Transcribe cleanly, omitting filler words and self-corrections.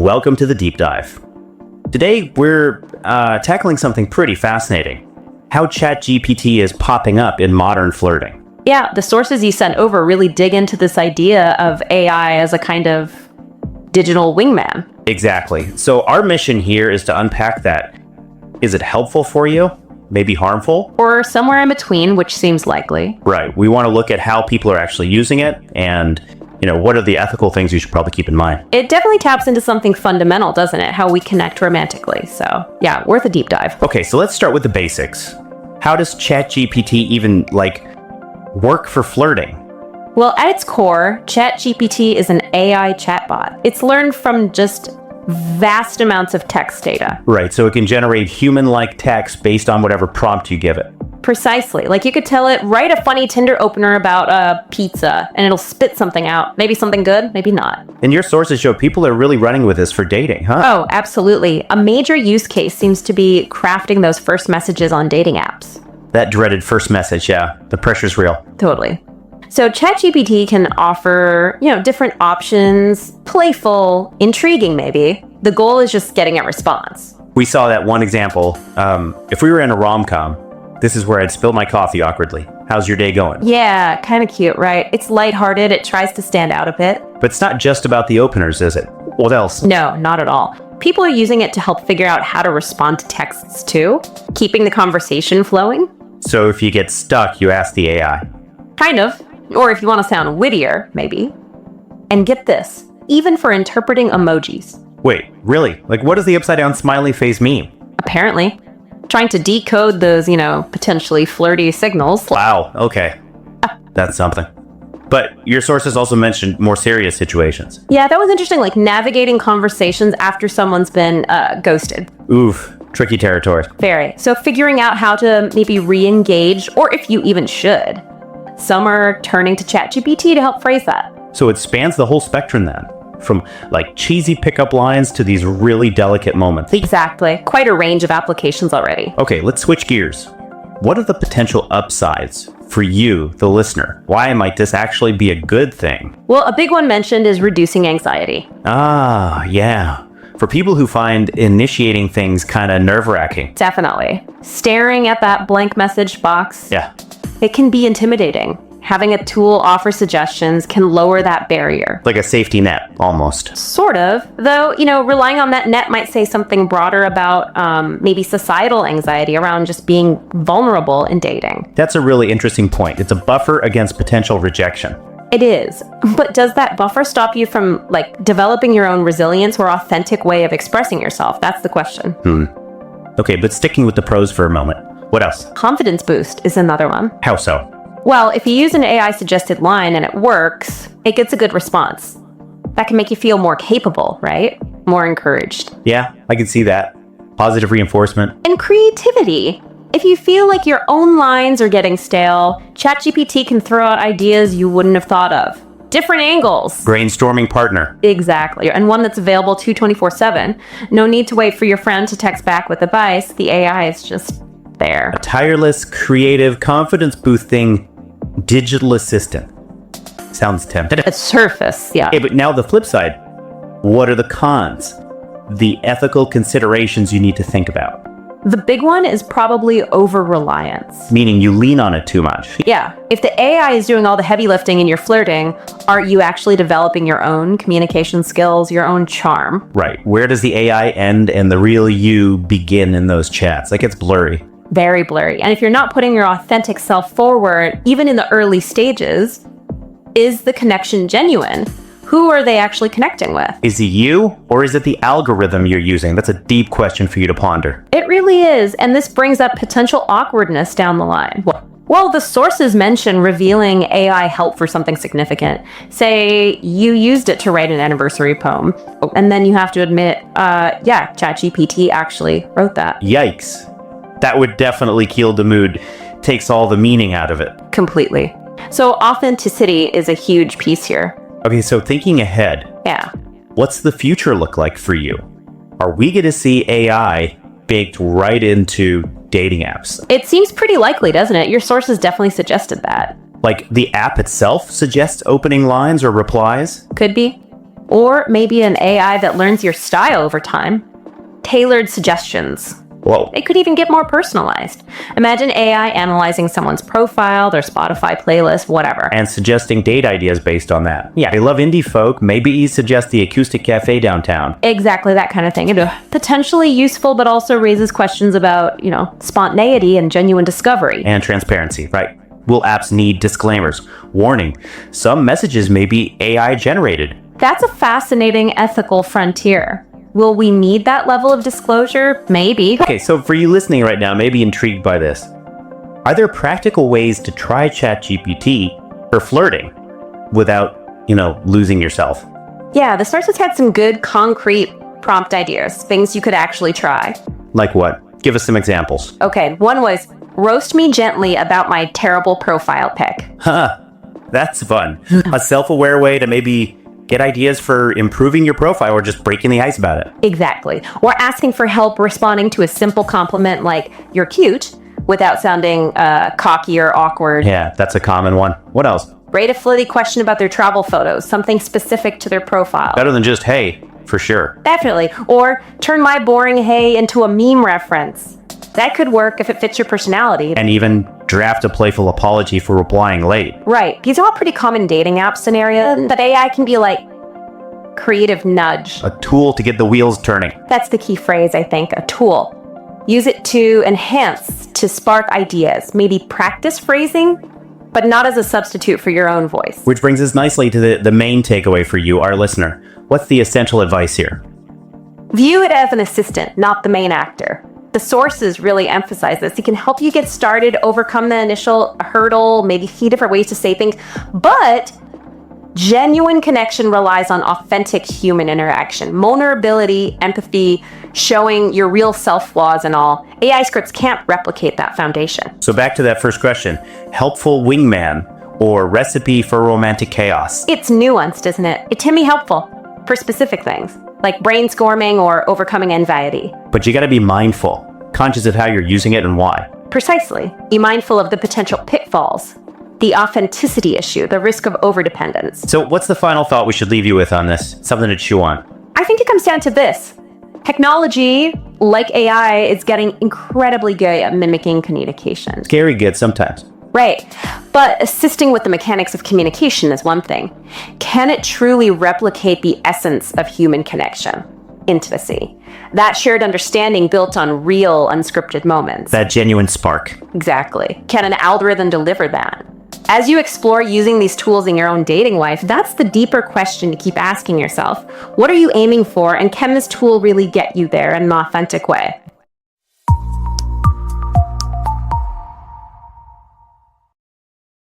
Welcome to the deep dive. Today, we're tackling something pretty fascinating. How ChatGPT is popping up in modern flirting. Yeah, the sources you sent over really dig into this idea of AI as a kind of digital wingman. Exactly. So our mission here is to unpack that. Is it helpful for you? Maybe harmful? Or somewhere in between, which seems likely. Right. We want to look at how people are actually using it and, what are the ethical things you should probably keep in mind. It definitely taps into something fundamental, doesn't it? How we connect romantically. So, yeah, worth a deep dive. Okay, so let's start with the basics. How does ChatGPT even, work for flirting? Well, at its core, ChatGPT is an AI chatbot. It's learned from just vast amounts of text data. Right, so it can generate human-like text based on whatever prompt you give it. Precisely. Like you could tell it, write a funny Tinder opener about a pizza, and it'll spit something out. Maybe something good, maybe not. And your sources show people are really running with this for dating, huh? Oh, absolutely. A major use case seems to be crafting those first messages on dating apps. That dreaded first message, yeah. The pressure's real. Totally. So ChatGPT can offer, different options, playful, intriguing maybe. The goal is just getting a response. We saw that one example. If we were in a rom-com, this is where I'd spill my coffee awkwardly. How's your day going? Yeah, kind of cute, right? It's lighthearted. It tries to stand out a bit. But it's not just about the openers, is it? What else? No, not at all. People are using it to help figure out how to respond to texts too, keeping the conversation flowing. So if you get stuck, you ask the AI. Kind of. Or if you want to sound wittier, maybe. And get this, even for interpreting emojis. Wait, really? What does the upside down smiley face mean? Apparently. Trying to decode those, potentially flirty signals. Wow, okay. That's something. But your sources also mentioned more serious situations. Yeah, that was interesting, navigating conversations after someone's been ghosted. Oof, tricky territory. Very. So figuring out how to maybe re-engage, or if you even should. Some are turning to ChatGPT to help phrase that. So it spans the whole spectrum then, from cheesy pickup lines to these really delicate moments. Exactly. Quite a range of applications already. Okay, let's switch gears. What are the potential upsides for you, the listener? Why might this actually be a good thing? Well, a big one mentioned is reducing anxiety. Ah, yeah. For people who find initiating things kind of nerve-wracking. Definitely. Staring at that blank message box. Yeah. It can be intimidating. Having a tool offer suggestions can lower that barrier. Like a safety net, almost. Sort of. Though, relying on that net might say something broader about maybe societal anxiety around just being vulnerable in dating. That's a really interesting point. It's a buffer against potential rejection. It is. But does that buffer stop you from, developing your own resilience or authentic way of expressing yourself? That's the question. Okay, but sticking with the pros for a moment. What else? Confidence boost is another one. How so? Well, if you use an AI-suggested line and it works, it gets a good response. That can make you feel more capable, right? More encouraged. Yeah, I can see that. Positive reinforcement. And creativity. If you feel like your own lines are getting stale, ChatGPT can throw out ideas you wouldn't have thought of. Different angles. Brainstorming partner. Exactly. And one that's available 24/7. No need to wait for your friend to text back with advice. The AI is just there. A tireless, creative, confidence-boosting digital assistant. Sounds tempting. At surface, yeah. Okay, but now the flip side. What are the cons? The ethical considerations you need to think about. The big one is probably over-reliance. Meaning you lean on it too much. Yeah. If the AI is doing all the heavy lifting and you're flirting, aren't you actually developing your own communication skills, your own charm? Right. Where does the AI end and the real you begin in those chats? It's blurry. Very blurry. And if you're not putting your authentic self forward, even in the early stages, is the connection genuine? Who are they actually connecting with? Is it you, or is it the algorithm you're using? That's a deep question for you to ponder. It really is, and this brings up potential awkwardness down the line. Well, the sources mention revealing AI help for something significant. Say you used it to write an anniversary poem, and then you have to admit, ChatGPT actually wrote that. Yikes. That would definitely kill the mood. Takes all the meaning out of it. Completely. So authenticity is a huge piece here. Okay, so thinking ahead. Yeah. What's the future look like for you? Are we going to see AI baked right into dating apps? It seems pretty likely, doesn't it? Your sources definitely suggested that. The app itself suggests opening lines or replies? Could be. Or maybe an AI that learns your style over time. Tailored suggestions. Whoa. It could even get more personalized. Imagine AI analyzing someone's profile, their Spotify playlist, whatever. And suggesting date ideas based on that. Yeah, they love indie folk. Maybe you suggest the acoustic cafe downtown. Exactly that kind of thing. It's potentially useful, but also raises questions about, spontaneity and genuine discovery. And transparency, right? Will apps need disclaimers? Warning, some messages may be AI generated. That's a fascinating ethical frontier. Will we need that level of disclosure? Maybe. Okay, so for you listening right now, maybe intrigued by this. Are there practical ways to try ChatGPT for flirting without, losing yourself? Yeah, the sources had some good, concrete prompt ideas, things you could actually try. Like what? Give us some examples. Okay, one was, roast me gently about my terrible profile pic. That's fun. A self-aware way to maybe get ideas for improving your profile or just breaking the ice about it. Exactly. Or asking for help responding to a simple compliment like, you're cute, without sounding cocky or awkward. Yeah, that's a common one. What else? Rate a flirty question about their travel photos, something specific to their profile. Better than just, hey, for sure. Definitely. Or turn my boring hey into a meme reference. That could work if it fits your personality. And even draft a playful apology for replying late. Right. These are all pretty common dating app scenarios that AI can be like creative nudge. A tool to get the wheels turning. That's the key phrase, I think, a tool. Use it to enhance, to spark ideas, maybe practice phrasing, but not as a substitute for your own voice. Which brings us nicely to the main takeaway for you, our listener. What's the essential advice here? View it as an assistant, not the main actor. The sources really emphasize this. It can help you get started, overcome the initial hurdle, maybe see different ways to say things, but genuine connection relies on authentic human interaction, vulnerability, empathy, showing your real self flaws and all. AI scripts can't replicate that foundation. So back to that first question, helpful wingman or recipe for romantic chaos? It's nuanced, isn't it? It can be helpful for specific things, like brainstorming or overcoming anxiety. But you gotta be mindful, conscious of how you're using it and why. Precisely. Be mindful of the potential pitfalls, the authenticity issue, the risk of overdependence. So what's the final thought we should leave you with on this? Something to chew on. I think it comes down to this. Technology, like AI, is getting incredibly good at mimicking communication. Scary good sometimes. Right. But assisting with the mechanics of communication is one thing. Can it truly replicate the essence of human connection? Intimacy. That shared understanding built on real, unscripted moments. That genuine spark. Exactly. Can an algorithm deliver that? As you explore using these tools in your own dating life, that's the deeper question to keep asking yourself. What are you aiming for, and can this tool really get you there in an authentic way?